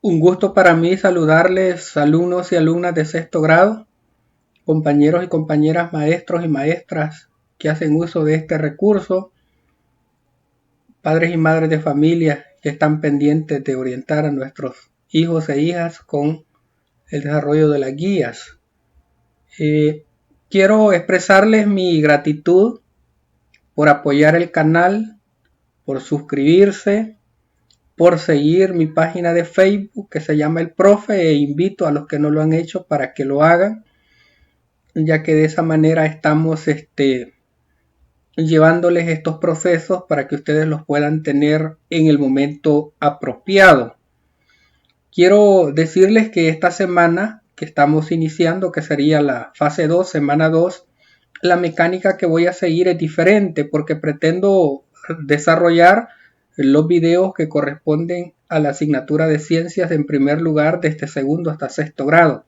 Un gusto para mí saludarles, alumnos y alumnas de sexto grado, compañeros y compañeras, maestros y maestras que hacen uso de este recurso, padres y madres de familia que están pendientes de orientar a nuestros hijos e hijas con el desarrollo de las guías. Quiero expresarles mi gratitud por apoyar el canal, por suscribirse, por seguir mi página de Facebook que se llama El Profe, e invito a los que no lo han hecho para que lo hagan, ya que de esa manera estamos llevándoles estos procesos para que ustedes los puedan tener en el momento apropiado. Quiero decirles que esta semana que estamos iniciando, que sería la fase 2, semana 2, la mecánica que voy a seguir es diferente porque pretendo desarrollar los videos que corresponden a la asignatura de ciencias en primer lugar desde segundo hasta sexto grado.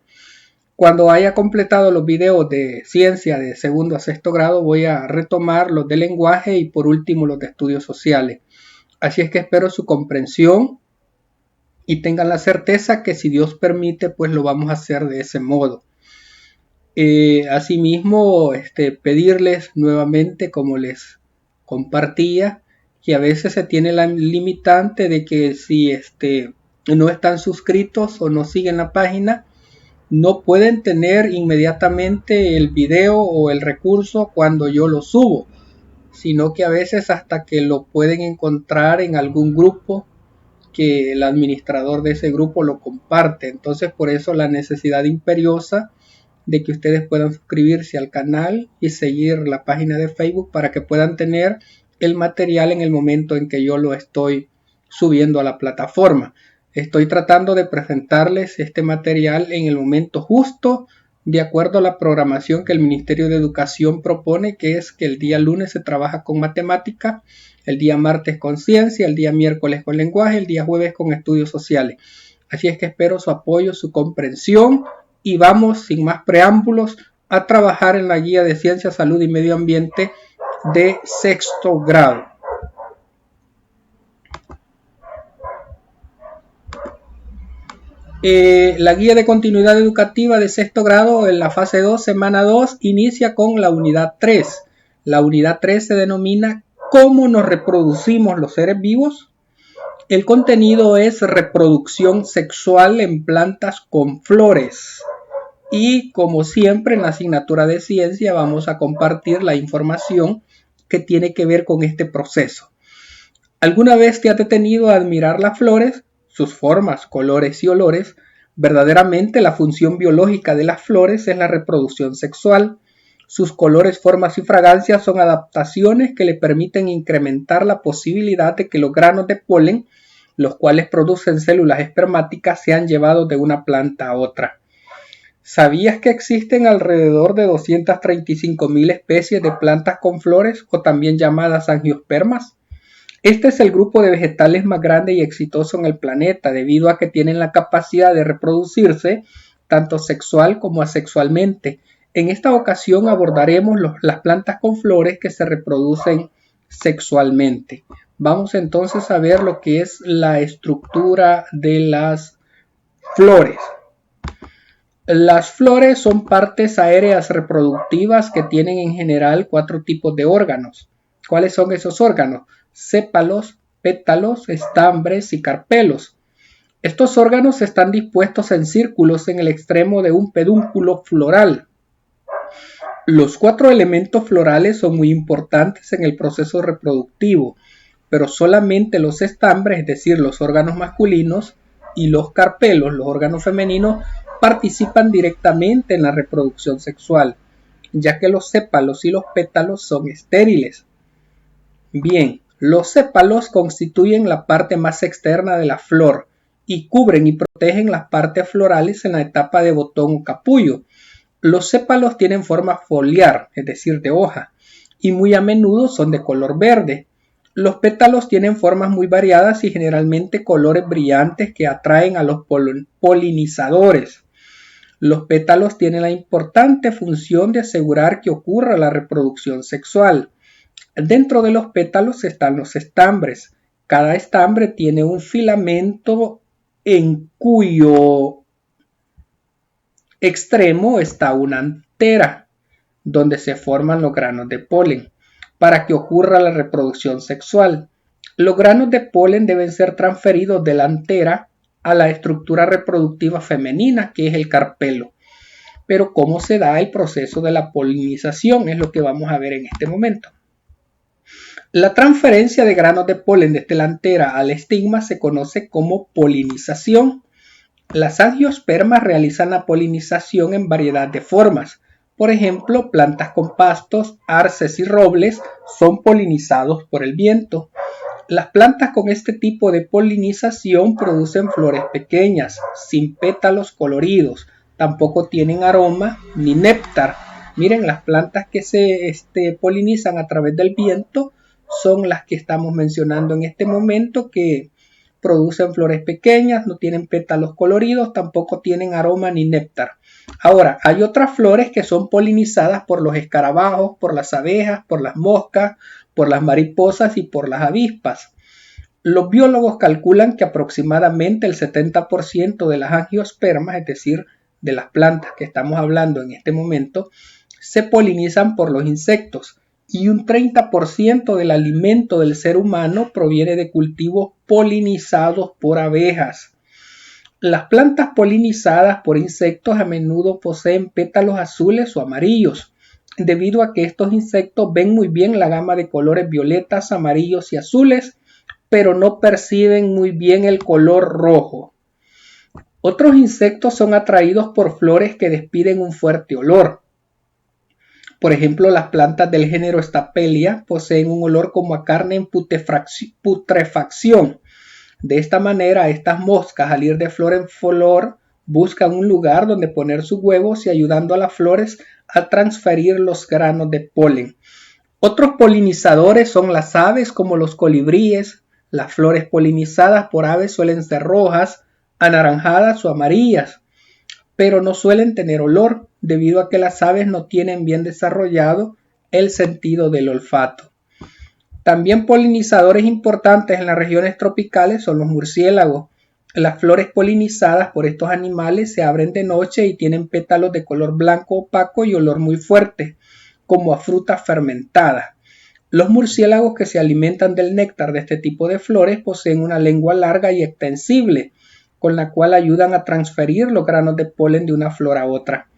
Cuando haya completado los videos de ciencia de segundo a sexto grado, voy a retomar los de lenguaje y por último los de estudios sociales. Así es que espero su comprensión y tengan la certeza que si Dios permite, pues lo vamos a hacer de ese modo. Asimismo, pedirles nuevamente, como les compartía, que a veces se tiene la limitante de que si no están suscritos o no siguen la página, no pueden tener inmediatamente el video o el recurso cuando yo lo subo, sino que a veces hasta que lo pueden encontrar en algún grupo que el administrador de ese grupo lo comparte. Entonces, por eso la necesidad imperiosa de que ustedes puedan suscribirse al canal y seguir la página de Facebook para que puedan tener el material en el momento en que yo lo estoy subiendo a la plataforma. Estoy tratando de presentarles este material en el momento justo, de acuerdo a la programación que el Ministerio de Educación propone, que es que el día lunes se trabaja con matemática, el día martes con ciencia, el día miércoles con lenguaje, el día jueves con estudios sociales. Así es que espero su apoyo, su comprensión y vamos, sin más preámbulos, a trabajar en la guía de Ciencia, Salud y Medio Ambiente de sexto grado. La guía de continuidad educativa de sexto grado en la fase 2, semana 2, inicia con la unidad 3. La unidad 3 se denomina ¿Cómo nos reproducimos los seres vivos? El contenido es reproducción sexual en plantas con flores. Y como siempre en la asignatura de ciencia vamos a compartir la información que tiene que ver con este proceso. ¿Alguna vez te has detenido a admirar las flores, sus formas, colores y olores? Verdaderamente la función biológica de las flores es la reproducción sexual. Sus colores, formas y fragancias son adaptaciones que le permiten incrementar la posibilidad de que los granos de polen, los cuales producen células espermáticas, sean llevados de una planta a otra. ¿Sabías que existen alrededor de 235.000 especies de plantas con flores o también llamadas angiospermas? Este es el grupo de vegetales más grande y exitoso en el planeta debido a que tienen la capacidad de reproducirse tanto sexual como asexualmente. En esta ocasión abordaremos las plantas con flores que se reproducen sexualmente. Vamos entonces a ver lo que es la estructura de las flores. Las flores son partes aéreas reproductivas que tienen en general 4 tipos de órganos. ¿Cuáles son esos órganos? Sépalos, pétalos, estambres y carpelos. Estos órganos están dispuestos en círculos en el extremo de un pedúnculo floral. Los 4 elementos florales son muy importantes en el proceso reproductivo, pero solamente los estambres, es decir, los órganos masculinos, y los carpelos, los órganos femeninos, participan directamente en la reproducción sexual, ya que los sépalos y los pétalos son estériles. Bien, los sépalos constituyen la parte más externa de la flor y cubren y protegen las partes florales en la etapa de botón o capullo. Los sépalos tienen forma foliar, es decir, de hoja, y muy a menudo son de color verde. Los pétalos tienen formas muy variadas y generalmente colores brillantes que atraen a los polinizadores. Los pétalos tienen la importante función de asegurar que ocurra la reproducción sexual. Dentro de los pétalos están los estambres. Cada estambre tiene un filamento en cuyo extremo está una antera, donde se forman los granos de polen, para que ocurra la reproducción sexual. Los granos de polen deben ser transferidos de la antera a la estructura reproductiva femenina, que es el carpelo. Pero ¿cómo se da el proceso de la polinización? Es lo que vamos a ver en este momento. La transferencia de granos de polen desde la antera al estigma se conoce como polinización. Las angiospermas realizan la polinización en variedad de formas. Por ejemplo, plantas con pastos, arces y robles son polinizados por el viento. Las plantas con este tipo de polinización producen flores pequeñas, sin pétalos coloridos. Tampoco tienen aroma ni néctar. Miren, las plantas que se polinizan a través del viento son las que estamos mencionando en este momento, que producen flores pequeñas, no tienen pétalos coloridos, tampoco tienen aroma ni néctar. Ahora, hay otras flores que son polinizadas por los escarabajos, por las abejas, por las moscas, por las mariposas y por las avispas. Los biólogos calculan que aproximadamente el 70% de las angiospermas, es decir, de las plantas que estamos hablando en este momento, se polinizan por los insectos, y un 30% del alimento del ser humano proviene de cultivos polinizados por abejas. Las plantas polinizadas por insectos a menudo poseen pétalos azules o amarillos, debido a que estos insectos ven muy bien la gama de colores violetas, amarillos y azules, pero no perciben muy bien el color rojo. Otros insectos son atraídos por flores que despiden un fuerte olor. Por ejemplo, las plantas del género Stapelia poseen un olor como a carne en putrefacción. De esta manera, estas moscas, al ir de flor en flor, buscan un lugar donde poner sus huevos y ayudando a las flores a transferir los granos de polen. Otros polinizadores son las aves, como los colibríes. Las flores polinizadas por aves suelen ser rojas, anaranjadas o amarillas, pero no suelen tener olor, debido a que las aves no tienen bien desarrollado el sentido del olfato. También polinizadores importantes en las regiones tropicales son los murciélagos. Las flores polinizadas por estos animales se abren de noche y tienen pétalos de color blanco opaco y olor muy fuerte, como a fruta fermentada. Los murciélagos que se alimentan del néctar de este tipo de flores poseen una lengua larga y extensible, con la cual ayudan a transferir los granos de polen de una flor a otra.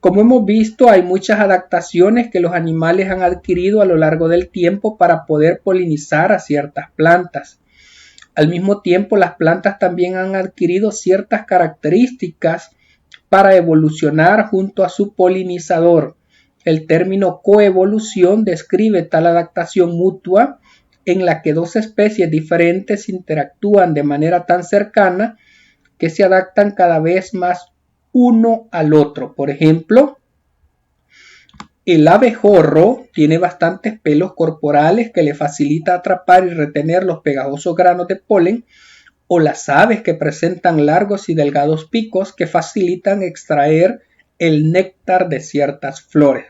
Como hemos visto, hay muchas adaptaciones que los animales han adquirido a lo largo del tiempo para poder polinizar a ciertas plantas. Al mismo tiempo, las plantas también han adquirido ciertas características para evolucionar junto a su polinizador. El término coevolución describe tal adaptación mutua en la que dos especies diferentes interactúan de manera tan cercana que se adaptan cada vez más uno al otro. Por ejemplo, el abejorro tiene bastantes pelos corporales que le facilita atrapar y retener los pegajosos granos de polen, o las aves que presentan largos y delgados picos que facilitan extraer el néctar de ciertas flores.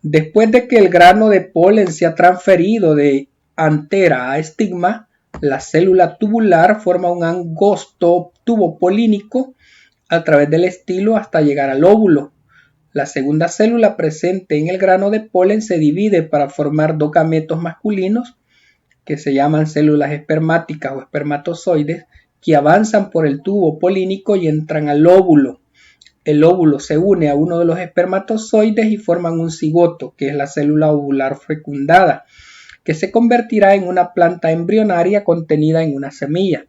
Después de que el grano de polen se ha transferido de antera a estigma, la célula tubular forma un angosto tubo polínico a través del estilo hasta llegar al óvulo. La segunda célula presente en el grano de polen se divide para formar dos gametos masculinos, que se llaman células espermáticas o espermatozoides, que avanzan por el tubo polínico y entran al óvulo. El óvulo se une a uno de los espermatozoides y forman un cigoto, que es la célula ovular fecundada, que se convertirá en una planta embrionaria contenida en una semilla.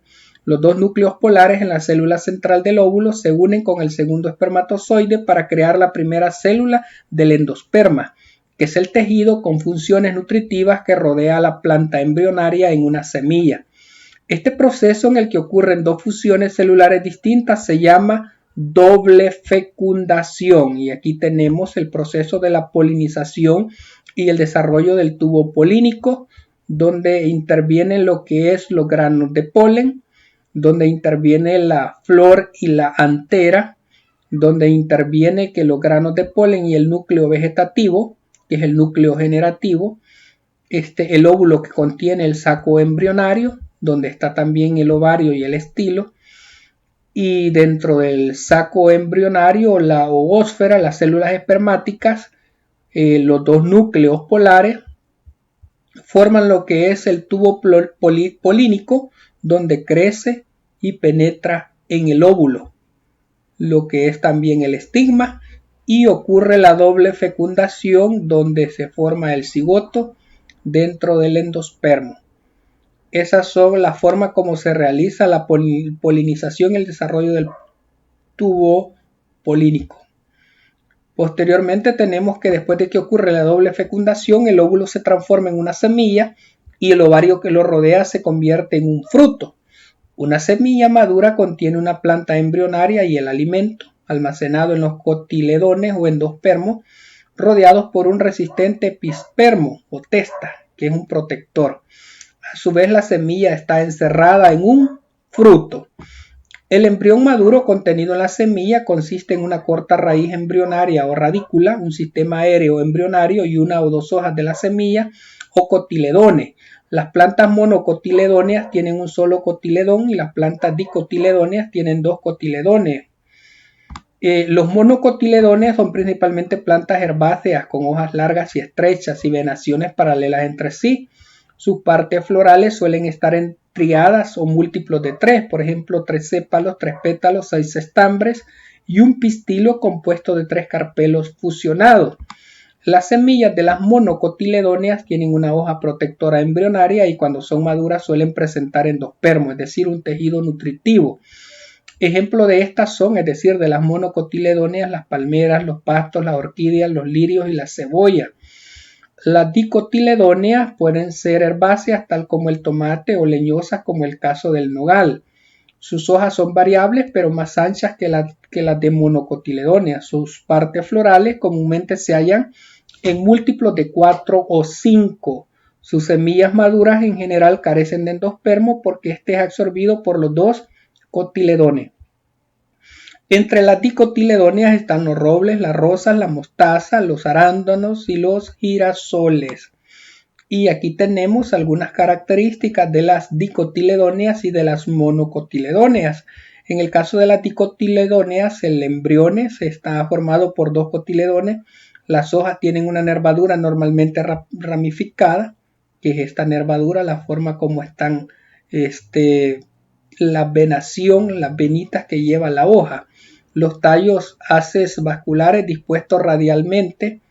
Los dos núcleos polares en la célula central del óvulo se unen con el segundo espermatozoide para crear la primera célula del endosperma, que es el tejido con funciones nutritivas que rodea a la planta embrionaria en una semilla. Este proceso, en el que ocurren dos fusiones celulares distintas, se llama doble fecundación, y aquí tenemos el proceso de la polinización y el desarrollo del tubo polínico, donde intervienen lo que es los granos de polen, donde interviene la flor y la antera, donde interviene que los granos de polen y el núcleo vegetativo, que es el núcleo generativo, el óvulo que contiene el saco embrionario, donde está también el ovario y el estilo, y dentro del saco embrionario, la oósfera, las células espermáticas, los dos núcleos polares forman lo que es el tubo polínico, donde crece y penetra en el óvulo, lo que es también el estigma, y ocurre la doble fecundación, donde se forma el cigoto dentro del endospermo. Esas son las formas como se realiza la polinización y el desarrollo del tubo polínico. Posteriormente tenemos que después de que ocurre la doble fecundación, el óvulo se transforma en una semilla y el ovario que lo rodea se convierte en un fruto. Una semilla madura contiene una planta embrionaria y el alimento, almacenado en los cotiledones o endospermos, rodeados por un resistente epispermo o testa, que es un protector. A su vez, la semilla está encerrada en un fruto. El embrión maduro contenido en la semilla consiste en una corta raíz embrionaria o radícula, un sistema aéreo embrionario y una o dos hojas de la semilla o cotiledones. Las plantas monocotiledóneas tienen un solo cotiledón y las plantas dicotiledóneas tienen dos cotiledones. Los monocotiledones son principalmente plantas herbáceas con hojas largas y estrechas y venaciones paralelas entre sí. Sus partes florales suelen estar en triadas o múltiplos de 3, por ejemplo 3 sépalos, 3 pétalos, 6 estambres y un pistilo compuesto de 3 carpelos fusionados. Las semillas de las monocotiledóneas tienen una hoja protectora embrionaria y cuando son maduras suelen presentar endospermo, es decir, un tejido nutritivo. Ejemplo de estas son, es decir, de las monocotiledóneas, las palmeras, los pastos, las orquídeas, los lirios y las cebollas. Las dicotiledóneas pueden ser herbáceas tal como el tomate o leñosas como el caso del nogal. Sus hojas son variables pero más anchas que las de monocotiledóneas. Sus partes florales comúnmente se hallan en múltiplos de 4 o 5. Sus semillas maduras en general carecen de endospermo porque este es absorbido por los dos cotiledones. Entre las dicotiledóneas están los robles, las rosas, la mostaza, los arándanos y los girasoles. Y aquí tenemos algunas características de las dicotiledóneas y de las monocotiledóneas. En el caso de las dicotiledóneas, el embrión está formado por dos cotiledones. Las hojas tienen una nervadura normalmente ramificada, que es esta nervadura, la forma como están la venación, las venitas que lleva la hoja. Los tallos haces vasculares dispuestos radialmente.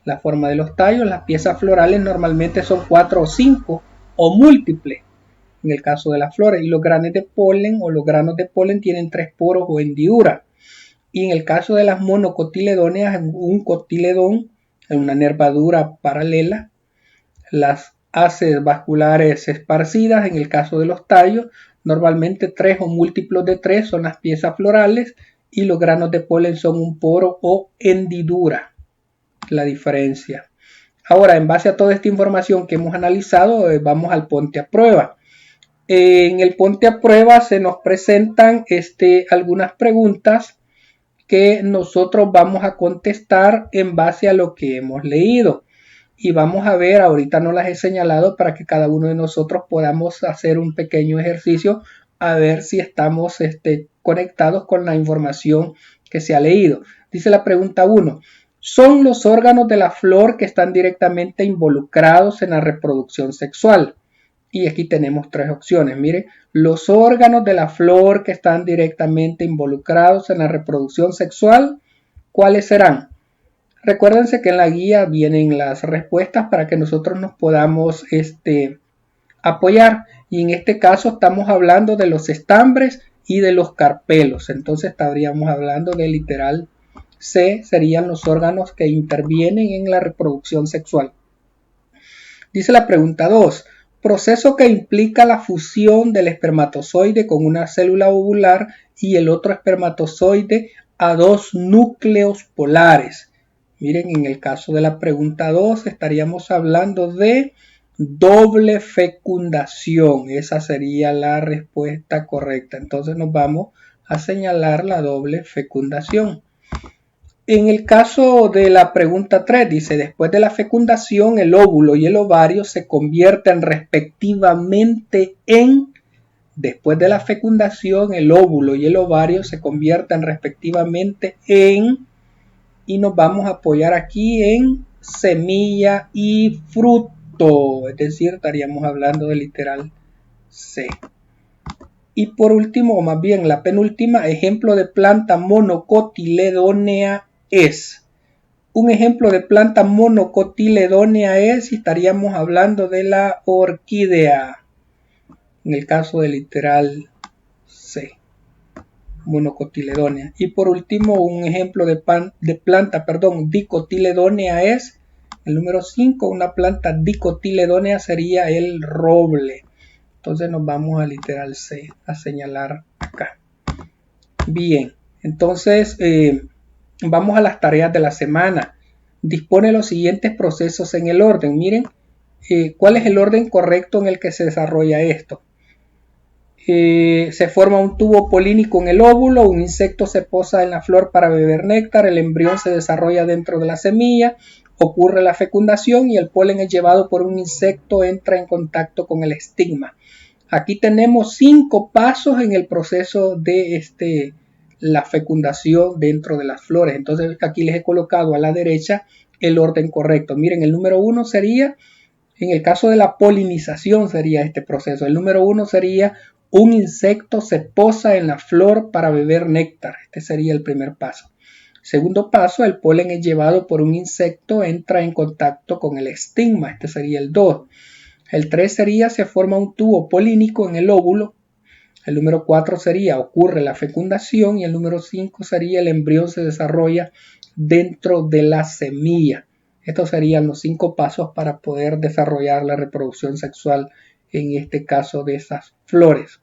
La forma de los tallos, las piezas florales normalmente son 4 o 5 o múltiples en el caso de las flores, y los granos de polen tienen 3 poros o hendiduras. Y en el caso de las monocotiledóneas, un cotiledón en una nervadura paralela, las haces vasculares esparcidas. En el caso de los tallos, normalmente 3 o múltiplos de 3 son las piezas florales y los granos de polen son un poro o hendidura. La diferencia. Ahora, en base a toda esta información que hemos analizado, vamos al ponte a prueba. En el ponte a prueba se nos presentan algunas preguntas que nosotros vamos a contestar en base a lo que hemos leído. Y vamos a ver, ahorita no las he señalado para que cada uno de nosotros podamos hacer un pequeño ejercicio a ver si estamos conectados con la información que se ha leído. Dice la pregunta 1. Son los órganos de la flor que están directamente involucrados en la reproducción sexual. Y aquí tenemos 3 opciones. Miren, los órganos de la flor que están directamente involucrados en la reproducción sexual, ¿cuáles serán? Recuérdense que en la guía vienen las respuestas para que nosotros nos podamos apoyar. Y en este caso estamos hablando de los estambres y de los carpelos. Entonces estaríamos hablando de literal C, serían los órganos que intervienen en la reproducción sexual. Dice la pregunta 2. Proceso que implica la fusión del espermatozoide con una célula ovular y el otro espermatozoide a 2 núcleos polares. Miren, en el caso de la pregunta 2 estaríamos hablando de doble fecundación. Esa sería la respuesta correcta. Entonces nos vamos a señalar la doble fecundación. En el caso de la pregunta 3 dice, después de la fecundación el óvulo y el ovario se convierten respectivamente en Después de la fecundación, el óvulo y el ovario se convierten respectivamente en, y nos vamos a apoyar aquí en semilla y fruto, es decir, estaríamos hablando del literal C. Y por último, o más bien la penúltima, ejemplo de planta monocotiledónea es. Un ejemplo de planta monocotiledónea es, y estaríamos hablando de la orquídea, en el caso del literal C, monocotiledónea. Y por último, un ejemplo de planta dicotiledónea es, el número 5, una planta dicotiledónea sería el roble. Entonces nos vamos al literal C a señalar acá. Bien, entonces vamos a las tareas de la semana. Dispone los siguientes procesos en el orden. Miren, ¿cuál es el orden correcto en el que se desarrolla esto? Se forma un tubo polínico en el óvulo, un insecto se posa en la flor para beber néctar, el embrión se desarrolla dentro de la semilla, ocurre la fecundación y el polen es llevado por un insecto, entra en contacto con el estigma. Aquí tenemos 5 pasos en el proceso de la fecundación dentro de las flores. Entonces aquí les he colocado a la derecha el orden correcto. Miren, el número 1 sería, en el caso de la polinización sería este proceso. El número 1 sería un insecto se posa en la flor para beber néctar. Este sería el primer paso. Segundo paso, el polen es llevado por un insecto, entra en contacto con el estigma. Este sería el 2. El 3 sería, se forma un tubo polínico en el óvulo. El número 4 sería, ocurre la fecundación. Y el número 5 sería, el embrión se desarrolla dentro de la semilla. Estos serían los 5 pasos para poder desarrollar la reproducción sexual, en este caso de esas flores.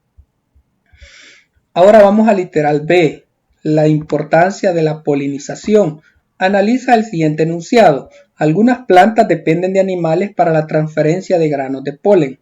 Ahora vamos al literal B, la importancia de la polinización. Analiza el siguiente enunciado. Algunas plantas dependen de animales para la transferencia de granos de polen.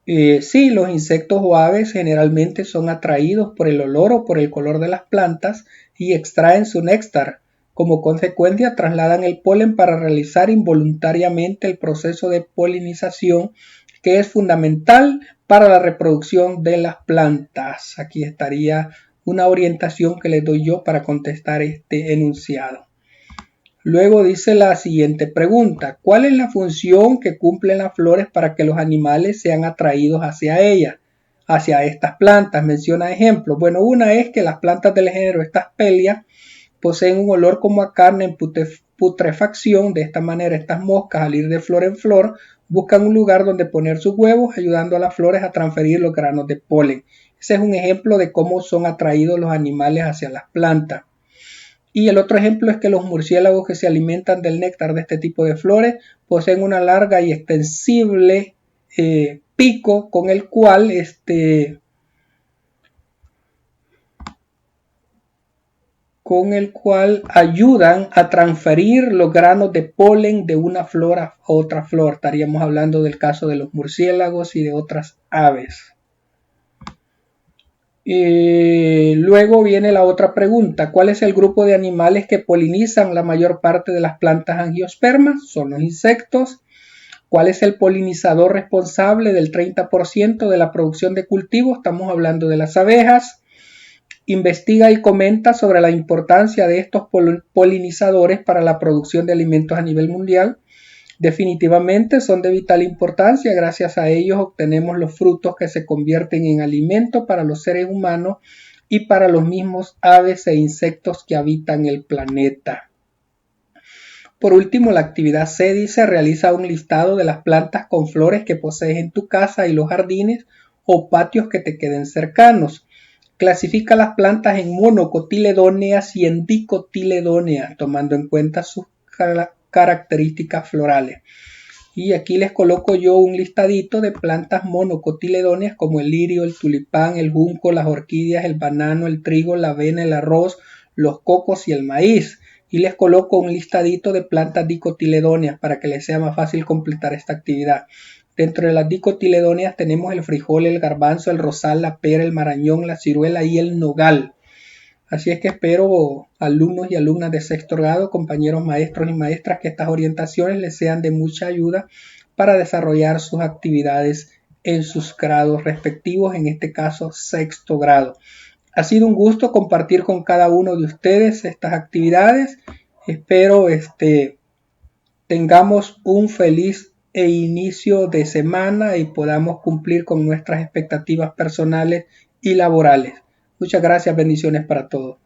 Sí, los insectos o aves generalmente son atraídos por el olor o por el color de las plantas y extraen su néctar. Como consecuencia, trasladan el polen para realizar involuntariamente el proceso de polinización, que es fundamental para la reproducción de las plantas. Aquí estaría una orientación que les doy yo para contestar este enunciado. Luego dice la siguiente pregunta: ¿cuál es la función que cumplen las flores para que los animales sean atraídos hacia ellas, hacia estas plantas? Menciona ejemplos. Bueno, una es que las plantas del género Aspelia poseen un olor como a carne en putrefacción. De esta manera, estas moscas, al ir de flor en flor, buscan un lugar donde poner sus huevos, ayudando a las flores a transferir los granos de polen. Ese es un ejemplo de cómo son atraídos los animales hacia las plantas. Y el otro ejemplo es que los murciélagos que se alimentan del néctar de este tipo de flores poseen una larga y extensible pico con el cual ayudan a transferir los granos de polen de una flor a otra flor. Estaríamos hablando del caso de los murciélagos y de otras aves. Luego viene la otra pregunta: ¿cuál es el grupo de animales que polinizan la mayor parte de las plantas angiospermas? Son los insectos. ¿Cuál es el polinizador responsable del 30% de la producción de cultivo? Estamos hablando de las abejas. Investiga y comenta sobre la importancia de estos polinizadores para la producción de alimentos a nivel mundial. Definitivamente son de vital importancia. Gracias a ellos obtenemos los frutos que se convierten en alimento para los seres humanos y para los mismos aves e insectos que habitan el planeta. Por último, la actividad C dice: realiza un listado de las plantas con flores que posees en tu casa y los jardines o patios que te queden cercanos. Clasifica las plantas en monocotiledóneas y en dicotiledóneas, tomando en cuenta sus características florales. Y aquí les coloco yo un listadito de plantas monocotiledóneas como el lirio, el tulipán, el junco, las orquídeas, el banano, el trigo, la avena, el arroz, los cocos y el maíz. Y les coloco un listadito de plantas dicotiledóneas para que les sea más fácil completar esta actividad. Dentro de las dicotiledóneas tenemos el frijol, el garbanzo, el rosal, la pera, el marañón, la ciruela y el nogal. Así es que espero, alumnos y alumnas de sexto grado, compañeros maestros y maestras, que estas orientaciones les sean de mucha ayuda para desarrollar sus actividades en sus grados respectivos, en este caso sexto grado. Ha sido un gusto compartir con cada uno de ustedes estas actividades. Espero tengamos un feliz inicio de semana y podamos cumplir con nuestras expectativas personales y laborales. Muchas gracias, bendiciones para todos.